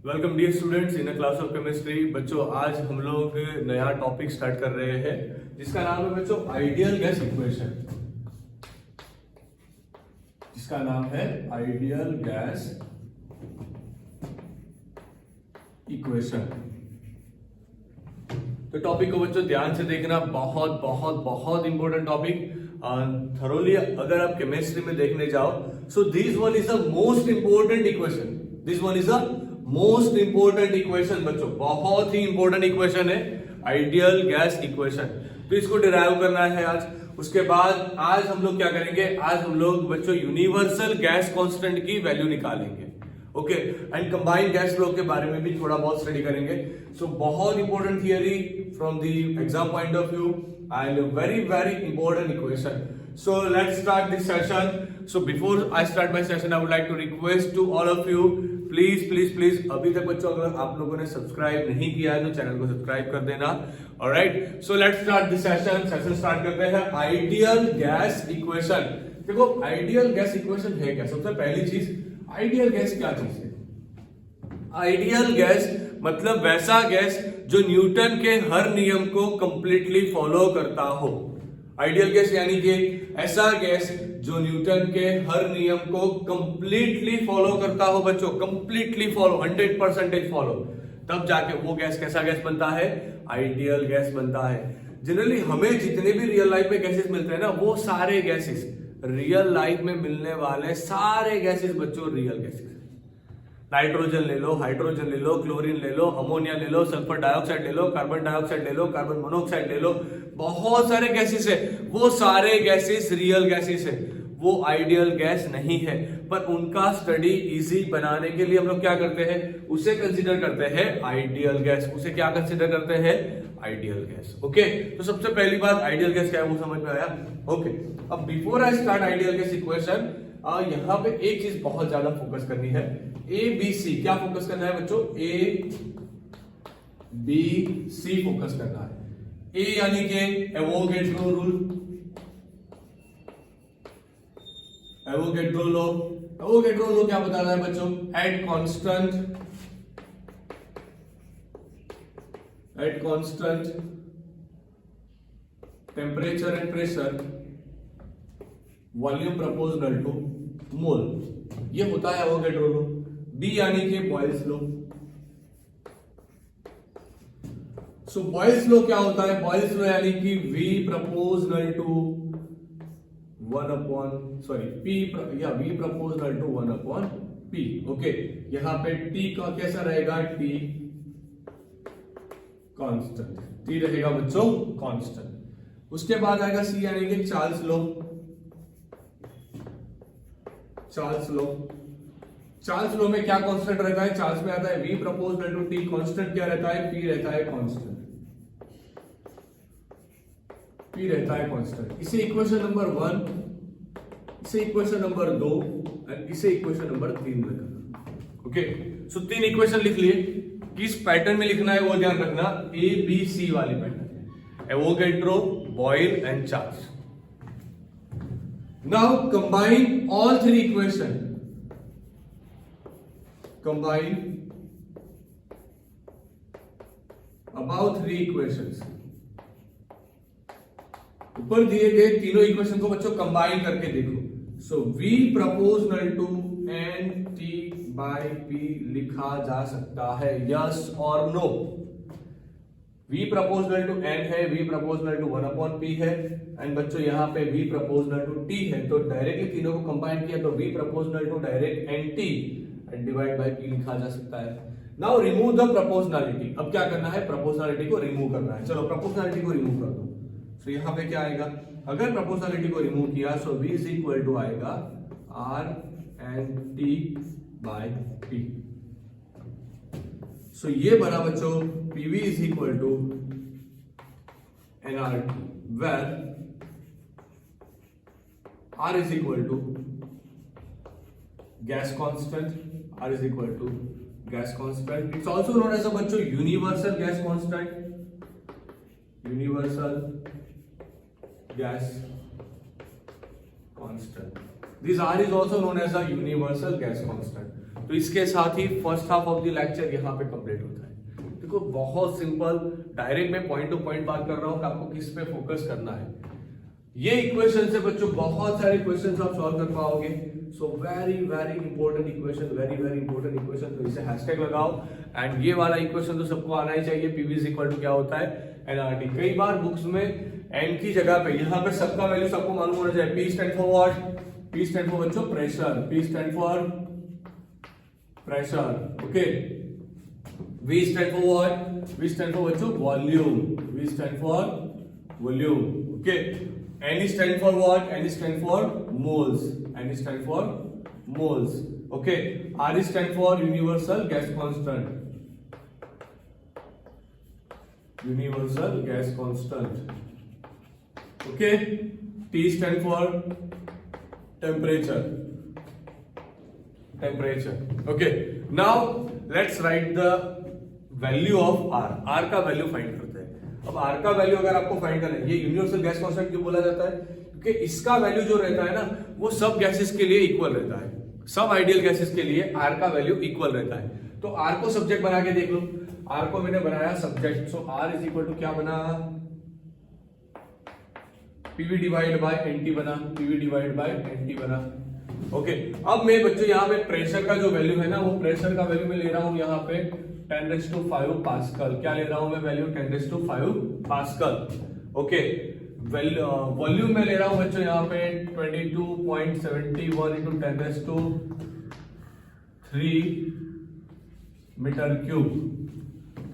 Welcome dear students in class of chemistry. बच्चों आज हम लोग नया टॉपिक स्टार्ट कर रहे हैं जिसका नाम है बच्चों आइडियल गैस इक्वेशन। जिसका नाम है आइडियल गैस इक्वेशन। तो टॉपिक को बच्चों ध्यान से देखना, बहुत बहुत बहुत इंपॉर्टेंट टॉपिक। थरोली अगर आप केमिस्ट्री में देखने जाओ, so this one is the most important equation. This one is the most important equation बच्चों, बहुत ही इंपॉर्टेंट इक्वेशन है आइडियल गैस इक्वेशन। तो इसको डिराइव करना है आज। उसके बाद आज हम लोग क्या करेंगे, आज हम लोग बच्चों यूनिवर्सल गैस कांस्टेंट की वैल्यू निकालेंगे। Okay, and combined gas law के बारे में भी थोड़ा बहुत स्टडी करेंगे। सो बहुत important theory from the exam point of view and very very important equation. So let's start this session. So before I start my session, I would like to request to all of you, please अभी तक बच्चों अगर आप लोगों ने subscribe नहीं किया है तो चैनल को सब्सक्राइब कर देना। Alright, so let's start this session. Session start करते हैं आइडियल गैस इक्वेशन। देखो आइडियल गैस इक्वेशन है क्या? सबसे पहली चीज, आइडियल गैस क्या चीज है? आइडियल गैस मतलब वैसा गैस जो न्यूटन के हर नियम को कंप्लीटली फॉलो करता हो। आइडियल गैस यानी कि ऐसा गैस जो न्यूटन के हर नियम को कंप्लीटली फॉलो करता हो बच्चों, कंप्लीटली फॉलो, 100% फॉलो, तब जाके वो गैस कैसा गैस बनता है? आइडियल गैस बनता है। जनरली हमें जितने भी रियल लाइफ में गैसेस मिलते हैं ना, वो सारे गैसेस, रियल लाइफ में मिलने वाले सारे गैसेस बच्चों रियल गैसेस। नाइट्रोजन ले लो, हाइड्रोजन ले लो, क्लोरीन ले लो, अमोनिया ले लो, सल्फर डाइऑक्साइड ले लो, कार्बन डाइऑक्साइड ले लो, कार्बन मोनोऑक्साइड ले लो, बहुत सारे गैसेस है। वो सारे गैसेस रियल गैसेस है, वो आइडियल गैस नहीं है। पर उनका स्टडी इजी बनाने के लिए हम लोग क्या करते हैं, उसे कंसीडर करते हैं आइडियल गैस। उसे क्या कंसीडर करते हैं? Ideal gas. ओके, तो सबसे पहली बात आइडियल गैस क्या है वो समझ में आया। ओके, अब before I start ideal gas equation, यहां पे एक चीज बहुत ज्यादा फोकस करनी है। ए बी सी, क्या फोकस करना है बच्चों? ए बी सी फोकस करना है। ए यानी कि Avogadro rule, Avogadro law. Avogadro law क्या बताता है बच्चों? At constant temperature and pressure, volume proportional to mole, ये होता है एवोगैड्रो लॉ। बी यानी कि Boyle's law. So Boyle's law क्या होता है? बॉयल्स लॉ यानी कि V proportional to 1 upon P, या V proportional to 1 upon P। Okay, यहां पे T का कैसा रहेगा? T कांस्टेंट, T रहेगा बच्चों कांस्टेंट। उसके बाद आएगा C यानी कि चार्ल्स लॉ। चार्ल्स लॉ में क्या कांस्टेंट रहता है? चार्ल्स में आता है V proportional to T, constant क्या रहता है? P रहता है कांस्टेंट, P रहता है कांस्टेंट। इसे इक्वेशन नंबर 1, इसे इक्वेशन नंबर 2 और इसे इक्वेशन नंबर 3 में करना। ओके, सो 3 इक्वेशन लिख लिए। किस पैटर्न में लिखना है वो ध्यान रखना, A B C वाली pattern, Avogadro, Boyle and Charles. Now combine all 3 equation, combine about 3 equations। ऊपर दिए गए तीनों इक्वेशन को बच्चों कंबाइन करके देखो। So V proportional to NT by P लिखा जा सकता है, यस और no? V proportional to N है, V proportional to 1 upon P है, एंड बच्चों यहाँ पे V प्रोपोर्शनल टू T है, तो डायरेक्टली तीनों को कंबाइन किया तो V proportional to direct NT and divide by P लिखा जा सकता है। Now remove the proportionality. अब क्या करना है? प्रोपोर्शनलिटी को रिमूव करना है। चलो प्रोपोर्शनलिटी को रिमूव कर दो। सो यहाँ पे क्या आएगा? अगर प्रोपोर्शनलिटी को रिमूव किया so V is equal to आएगा R and T by P। So ये बना बच्चों PV is equal to nRT, where R is equal to gas constant, R is equal to gas constant. It's also known as a बच्चों universal gas constant, universal gas constant. This R is also known as a universal gas constant. तो इसके साथ ही first half of the lecture यहाँ पे complete होता है। देखो बहुत सिंपल, डायरेक्ट मैं पॉइंट टू पॉइंट बात कर रहा हूँ कि आपको किस पे फोकस करना है। ये इक्वेशन से बच्चों बहुत सारे क्वेश्चंस आप सॉल्व कर पाओगे। So very very important equation, very very important equation, तो इसे हैशटैग लगाओ। एंड ये वाला इक्वेशन तो सबको आना ही चाहिए, पीवी इज इक्वल टू क्या होता है, एनआरटी। कई बार बुक्स में एन की जगह पे यहाँ पे सबका वैल्यू सबको मालूम होना चाहिए। P stand for what, P stand for बच्चों pressure, P stand for pressure, okay. V stand for what, V stand for बच्चों volume, V stand for volume, okay. N stand for what, N stand for moles, N stand for moles, okay. R stand for universal gas constant, universal gas constant, okay. T stand for temperature, okay. Now let's write the value of R. R का value find करते हैं। अब R का value अगर आपको find करना है, ये यूनिवर्सल गैस कांस्टेंट क्यों बोला जाता है, क्योंकि इसका वैल्यू जो रहता है ना वो सब गैसेस के लिए इक्वल रहता है, सब आइडियल गैसेस के लिए R का वैल्यू इक्वल रहता है। तो R को सब्जेक्ट बना के देख लो, R को मैंने बनाया subject, so R is equal to क्या बना, PV डिवाइड बाय NT बना, PV डिवाइड बाय NT बना, ओके। अब मैं बच्चों यहाँ पे प्रेशर का जो वैल्यू है ना, वो प्रेशर का वैल्यू मैं ले रहा हूँ यहाँ पे 10⁵ पास्कल। क्या ले रहा हूँ मैं वैल्यू, 10⁵ पास्कल, ओके। वॉल्यूम में ले रहा हूँ बच्चों यहाँ पे 22.71 into 10⁵3 metre cube,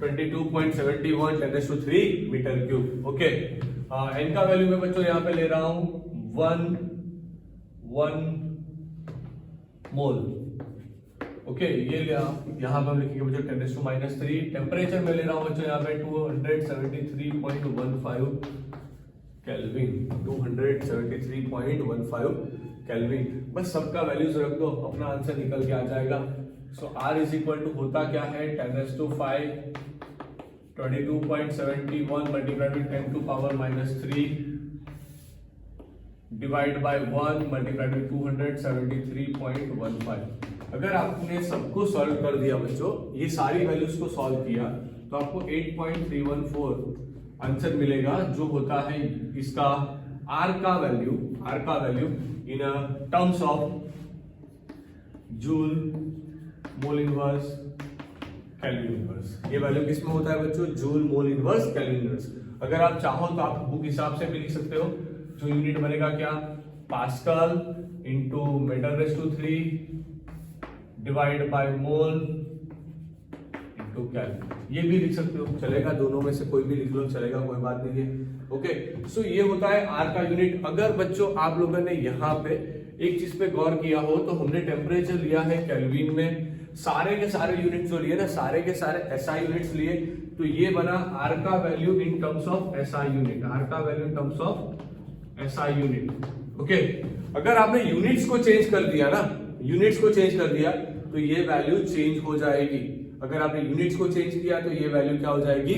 22.71 10⁵3 metre cube, okay. N का वैल्यू मैं बच्चों यहाँ पे ले रहा हूं 1 मोल, ओके। ये यहाँ पे हम लिखेंगे बच्चों 10⁻³ टेम्परेचर में ले रहा हूं बच्चों यहाँ पे 273.15 केल्विन, 273.15 केल्विन। बस सबका वैल्यूज रख दो, अपना आंसर निकल के आ जाएगा। सो R इज इक्वल टू होता क्या है, 10⁵5 22.71 multiplied with 10⁻³ divide by 1 multiplied with 273.15। अगर आपने सबको सॉल्व कर दिया बच्चों, ये सारी वैल्यूज को सॉल्व किया, तो आपको 8.314 आंसर मिलेगा, जो होता है इसका R का value in terms of joule mole inverse kelvin inverse. ये वैल्यू किसमें होता है बच्चों, joule mole inverse kelvin inverse. अगर आप चाहो तो आप बुक हिसाब से भी लिख सकते हो, जो यूनिट बनेगा क्या, pascal into metre divide by mole into kelvin. ये भी लिख सकते हो, चलेगा, दोनों में से कोई भी लिख लो, चलेगा, कोई बात नहीं है, ओके। सो ये होता है R का यूनिट। अगर बच्चों आप लोगों ने यहाँ पे एक चीज पे गौर किया हो, तो हमने टेम्परेचर लिया है केल्विन में, सारे के सारे यूनिट जो लिए ना, सारे के सारे SI यूनिट्स लिए, तो ये बना R का value in terms of SI unit, R का value in terms of SI unit, okay. अगर आपने यूनिट्स को चेंज कर दिया ना, यूनिट्स को चेंज कर दिया, तो ये वैल्यू चेंज हो जाएगी। अगर आपने यूनिट्स को चेंज किया तो ये वैल्यू क्या हो जाएगी,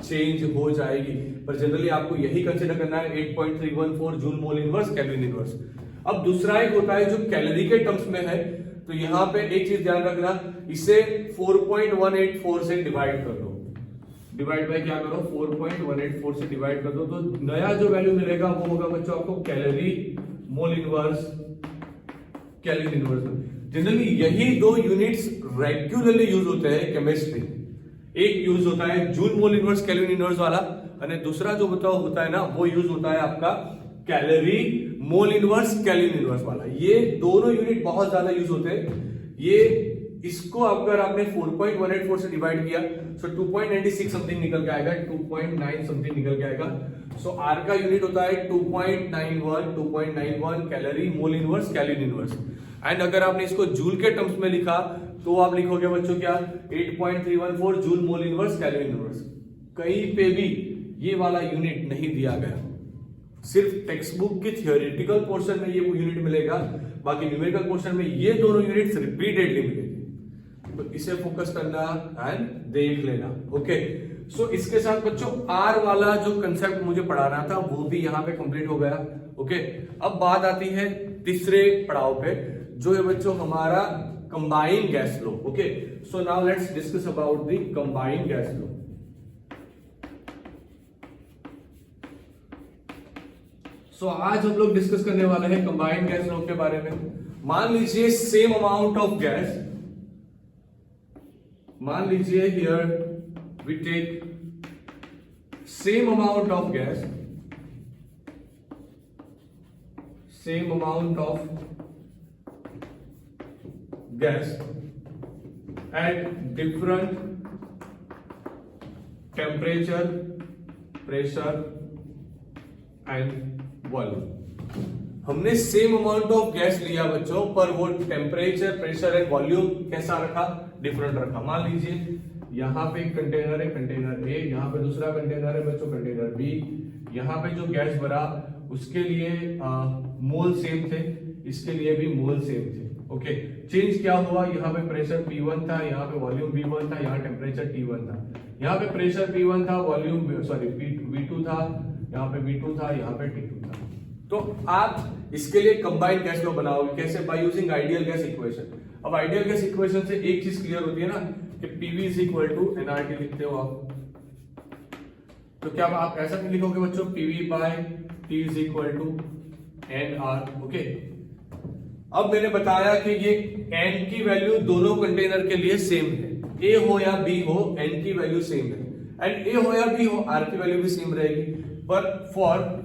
चेंज हो जाएगी। पर जनरली आपको यही कंसीडर करना है, 8.314 joule mole inverse kelvin inverse. अब दूसरा एक होता है जो कैलोरी के टर्म्स में है, तो यहाँ पे एक चीज ध्यान रखना, इसे 4.184 से डिवाइड कर दो, डिवाइड बाय क्या करो, 4.184 से डिवाइड कर दो, तो नया जो वैल्यू मिलेगा वो होगा बच्चों आपको calorie mole inverse kelvin inverse. Generally यही दो यूनिट्स रेगुलरली यूज होते हैं केमिस्ट्री। एक यूज होता है joule mole inverse kelvin inverse वाला, और दूसरा जो होता है ना, वो यूज होता है आपका calorie mole inverse kelvin inverse वाला। ये दोनों यूनिट बहुत ज्यादा यूज होते हैं। ये इसको अगर आपने 4.184 से डिवाइड किया, सो 2.96 समथिंग निकल के आएगा, 2.9 समथिंग निकल के आएगा। सो R का यूनिट होता है 2.91 calorie mole inverse kelvin inverse. And अगर आपने इसको जूल के टर्म्स में लिखा, तो आप लिखोगे बच्चों क्या, 8.314 joule mole inverse kelvin inverse. कहीं पे भी ये वाला यूनिट नहीं दिया गया, सिर्फ टेक्स्ट बुक के थियोरेटिकल पोर्शन में ये यूनिट मिलेगा, बाकी न्यूमेरिकल पोर्शन में ये दोनों यूनिट्स रिपीटेडली मिलेंगे। तो इसे फोकस करना एंड देख लेना, ओके। सो इसके साथ बच्चों R वाला जो कंसेप्ट मुझे पढ़ाना था वो भी यहाँ पे कंप्लीट हो गया, ओके। अब बात आती है तीसरे पड़ाव पे, जो है बच्चों हमारा combined gas law. Okay, so now let's discuss about the combined gas law. So आज हम लोग डिस्कस करने वाले हैं कंबाइंड गैस लॉ के बारे में। मान लीजिए सेम अमाउंट ऑफ गैस, मान लीजिए here we take same amount of gas, same amount of gas at different temperature, pressure and volume. हमने सेम अमाउंट ऑफ गैस लिया बच्चों, पर वो टेम्परेचर, प्रेशर एंड वॉल्यूम कैसा रखा, डिफरेंट रखा। मान लीजिए यहाँ पे एक कंटेनर है, कंटेनर ए, यहाँ पे दूसरा कंटेनर है बच्चों, कंटेनर बी। यहाँ पे जो गैस भरा उसके लिए मोल सेम थे, इसके लिए भी मोल सेम थे। ओके, चेंज क्या हुआ, यहाँ पे प्रेशर P1 था, यहाँ पे वॉल्यूम V1 था, यहाँ टेम्परेचर T1 था। यहाँ पे प्रेशर P1 था, वॉल्यूम सॉरी V2 था, यहाँ पे V2 था, यहाँ पे T2 था। तो आप इसके लिए कंबाइंड गैस लॉ बनाओगे कैसे? By using ideal gas equation. अब आइडियल गैस इक्वेशन से एक चीज क्लियर होती है ना कि PV is equal to nRT लिखते हो आप, तो क्या आप ऐसा नहीं लिखोगे बच्चों PV बाय T is equal to NR? Okay, अब मैंने बताया कि ये N की वैल्यू दोनों कंटेनर के लिए सेम है, A हो या B हो, N की वैल्यू सेम है, एंड A हो या B हो, R की वैल्यू भी सेम रहेगी। पर for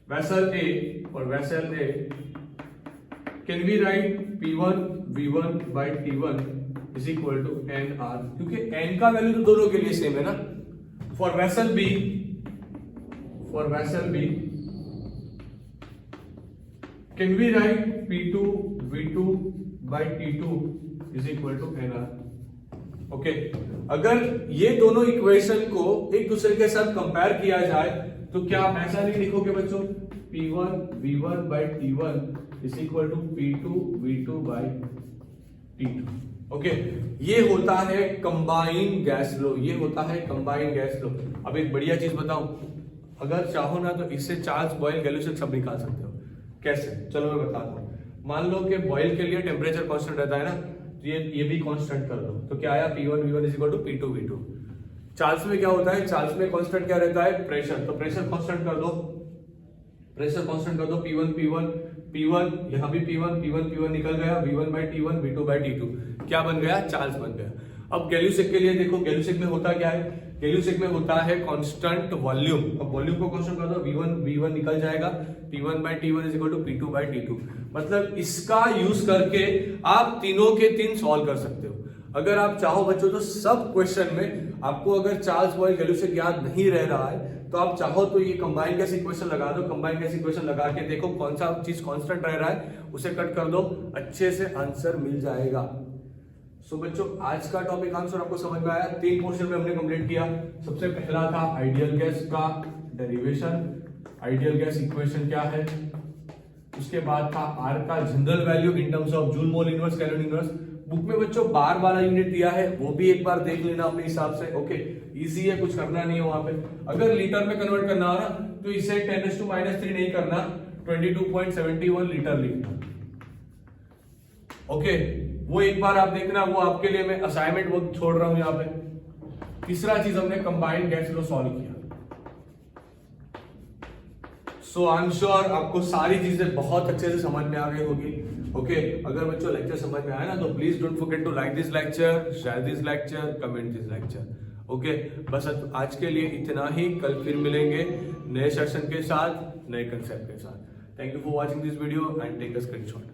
vessel A, or vessel A, can we write P1 V1 by T1 is equal to NR, क्योंकि N का वैल्यू तो दोनों के लिए सेम है ना। For vessel B, can we write P2 V2 by T2 is equal to NR? Okay, अगर ये दोनों इक्वेशन को एक दूसरे के साथ कंपेयर किया जाए तो क्या आप ऐसा नहीं लिखोगे बच्चों P1 V1 by T1 is equal to P2 V2 by T2? Okay, ये होता है कंबाइंड गैस लो, ये होता है कंबाइंड गैस लो। अब एक बढ़िया चीज बताऊं, अगर चाहो ना तो इससे चार्ल्स बॉयल गैल्यूसेक सब निकाल सकते हो। कैसे? चलो मैं बताता हूं। मान लो कि बॉयल के लिए टेम्परेचर कांस्टेंट रहता है ना, तो ये भी कांस्टेंट कर दो, तो क्या आया P1 V1 is equal to P2 V2। Charles में क्या होता है, चार्ल्स में कांस्टेंट क्या रहता है, प्रेशर, तो प्रेशर कांस्टेंट कर दो, प्रेशर कांस्टेंट कर दो P1 यहां भी P1 निकल गया, V1 by T1 V2 by T2, क्या बन गया, चार्ल्स बन गया। अब गैल्यूसेक के लिए देखो, गैल्यूसेक में होता क्या है, गैल्यूसेक में होता है कांस्टेंट वॉल्यूम। अब वॉल्यूम को कांस्टेंट कर दो, V1 निकल जाएगा, P1 by T1 is equal to P2 by T2। मतलब इसका यूज करके आप तीनों के तीन सॉल्व कर सकते हो। अगर आप चाहो बच्चों तो सब क्वेश्चन में आपको अगर चार्ल्स बॉयल गैल्यूसेक याद नहीं रह रहा है तो आप चाहो तो ये कंबाइंड गैस इक्वेशन लगा दो, कंबाइंड गैस इक्वेशन लगा के देखो कौन सा चीज कांस्टेंट रह रहा है, उसे कट कर दो, अच्छे से आंसर मिल जाएगा। सो बच्चों, आज का टॉपिक आंसर आपको समझ में आया। 3 पोर्शन में हमने कंप्लीट किया। सबसे पहला था आइडियल गैस का डेरिवेशन, आइडियल गैस इक्वेशन क्या है, उसके बाद था R का general value in terms of joule mole inverse, calorie inverse. Book में बच्चों बार वाला यूनिट दिया है, वो भी एक बार देख लेना अपने हिसाब से। ओके, इजी है, कुछ करना नहीं है वहां पे। अगर लीटर में कन्वर्ट करना हो ना तो इसे 10⁻³ नहीं करना, 22.71 लीटर लिखना। ओके, वो एक बार आप देखना, वो आपके लिए मैं असाइनमेंट वो छोड़ रहा हूं यहाँ पे। तीसरा चीज हमने कंबाइंड गैस लो सॉल्व किया। सो आई एम श्योर आपको सारी चीजें बहुत अच्छे से समझ में आ गई होगी। ओके, अगर बच्चों लेक्चर समझ में आया ना तो please don't forget to like this lecture, share this lecture, comment this lecture. Okay, बस आज के लिए इतना ही। कल फिर मिलेंगे नए सेशन के साथ, नए कंसेप्ट के साथ। Thank you for watching this video and take a screenshot.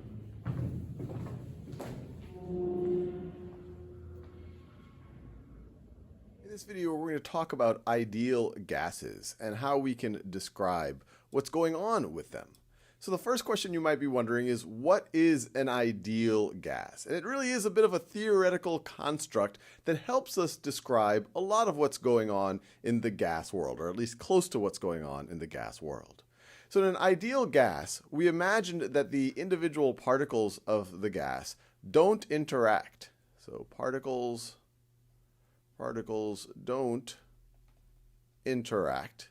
In this video, we're going to talk about ideal gases and how we can describe what's going on with them. So the first question you might be wondering is, what is an ideal gas? And it really is a bit of a theoretical construct that helps us describe a lot of what's going on in the gas world, or at least close to what's going on in the gas world. So in an ideal gas, we imagined that the individual particles of the gas don't interact. So particles don't interact.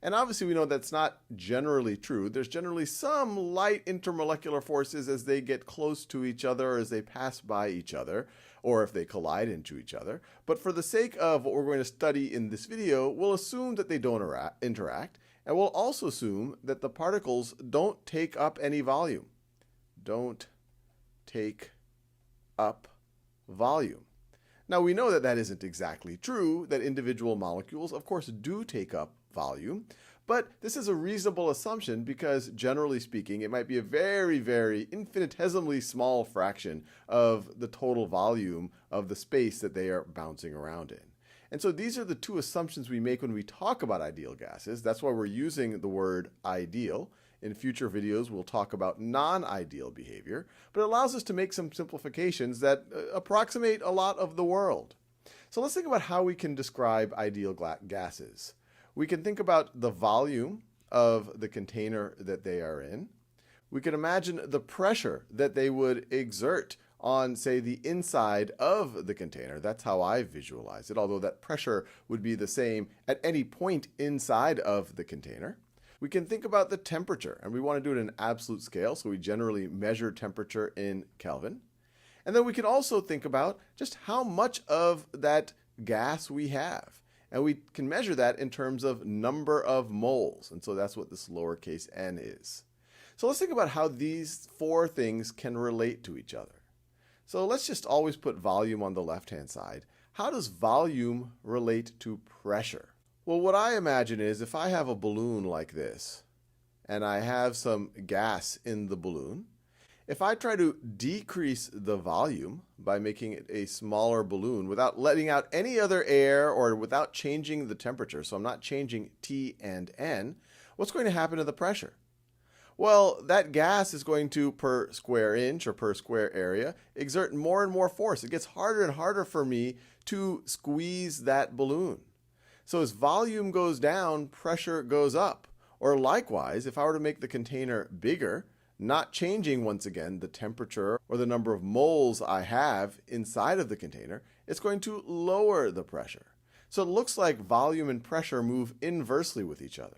And obviously we know that's not generally true. There's generally some light intermolecular forces as they get close to each other, or as they pass by each other, or if they collide into each other. But for the sake of what we're going to study in this video, we'll assume that they don't interact, and we'll also assume that the particles don't take up any volume. Don't take up volume. Now we know that that isn't exactly true, that individual molecules of course do take up volume, but this is a reasonable assumption because generally speaking it might be a very, very infinitesimally small fraction of the total volume of the space that they are bouncing around in. And so these are the two assumptions we make when we talk about ideal gases. That's why we're using the word ideal. In future videos, we'll talk about non-ideal behavior, but it allows us to make some simplifications that approximate a lot of the world. So let's think about how we can describe ideal gases. We can think about the volume of the container that they are in. We can imagine the pressure that they would exert on, say, the inside of the container. That's how I visualize it, although that pressure would be the same at any point inside of the container. We can think about the temperature, and we want to do it in absolute scale, so we generally measure temperature in Kelvin. And then we can also think about just how much of that gas we have. And we can measure that in terms of number of moles. And so that's what this lowercase n is. So let's think about how these four things can relate to each other. So let's just always put volume on the left-hand side. How does volume relate to pressure? Well, what I imagine is if I have a balloon like this, and I have some gas in the balloon, if I try to decrease the volume by making it a smaller balloon without letting out any other air or without changing the temperature, so I'm not changing T and N, what's going to happen to the pressure? Well, that gas is going to, per square inch or per square area, exert more and more force. It gets harder and harder for me to squeeze that balloon. So as volume goes down, pressure goes up. Or likewise, if I were to make the container bigger, not changing once again the temperature or the number of moles I have inside of the container, it's going to lower the pressure. So it looks like volume and pressure move inversely with each other.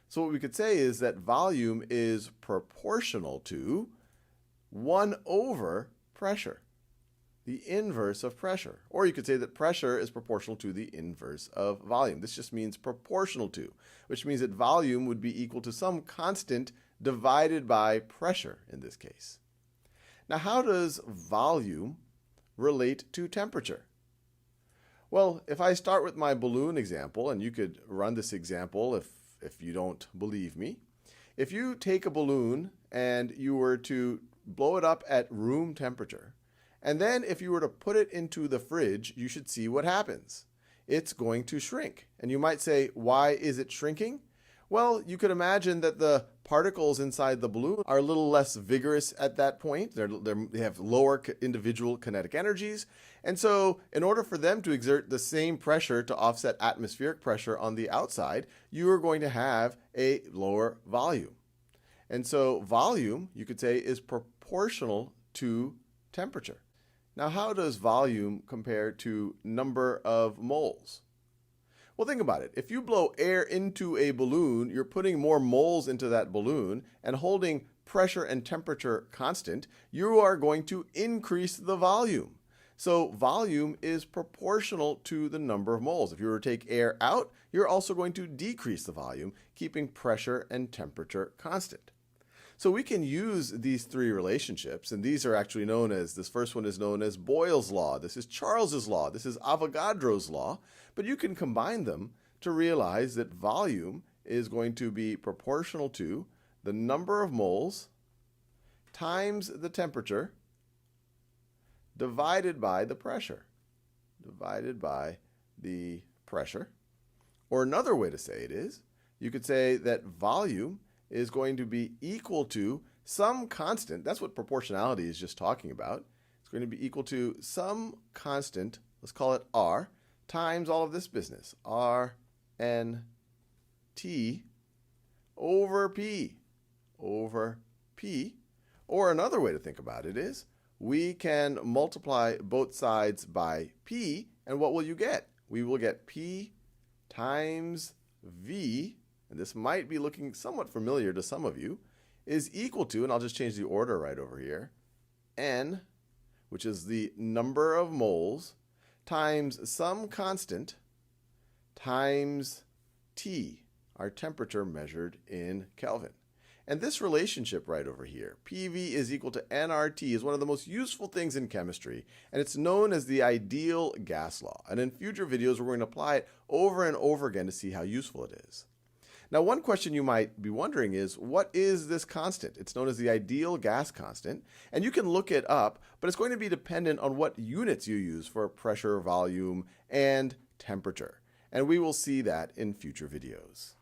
So what we could say is that volume is proportional to 1 over pressure, the inverse of pressure. Or you could say that pressure is proportional to the inverse of volume. This just means proportional to, which means that volume would be equal to some constant divided by pressure in this case. Now, how does volume relate to temperature? Well, if I start with my balloon example, and you could run this example if you don't believe me. If you take a balloon and you were to blow it up at room temperature, and then if you were to put it into the fridge, you should see what happens. It's going to shrink. And you might say, why is it shrinking? Well, you could imagine that the particles inside the balloon are a little less vigorous at that point. They have lower individual kinetic energies. And so in order for them to exert the same pressure to offset atmospheric pressure on the outside, you are going to have a lower volume. And so volume, you could say, is proportional to temperature. Now, how does volume compare to number of moles? Well, think about it. If you blow air into a balloon, you're putting more moles into that balloon, and holding pressure and temperature constant, you are going to increase the volume. So volume is proportional to the number of moles. If you were to take air out, you're also going to decrease the volume, keeping pressure and temperature constant. So we can use these three relationships, and these are actually known as, this first one is known as Boyle's law, this is Charles's law, this is Avogadro's law, but you can combine them to realize that volume is going to be proportional to the number of moles times the temperature divided by the pressure, Or another way to say it is, you could say that volume is going to be equal to some constant. That's what proportionality is just talking about. It's going to be equal to some constant, let's call it R, times all of this business, R, N, T, over P. Or another way to think about it is, we can multiply both sides by P, and what will you get? We will get P times V, and this might be looking somewhat familiar to some of you, is equal to, and I'll just change the order right over here, N, which is the number of moles, times some constant, times T, our temperature measured in Kelvin. And this relationship right over here, PV is equal to nRT, is one of the most useful things in chemistry, and it's known as the ideal gas law. And in future videos, we're going to apply it over and over again to see how useful it is. Now, one question you might be wondering is, what is this constant? It's known as the ideal gas constant, and you can look it up, but it's going to be dependent on what units you use for pressure, volume, and temperature. And we will see that in future videos.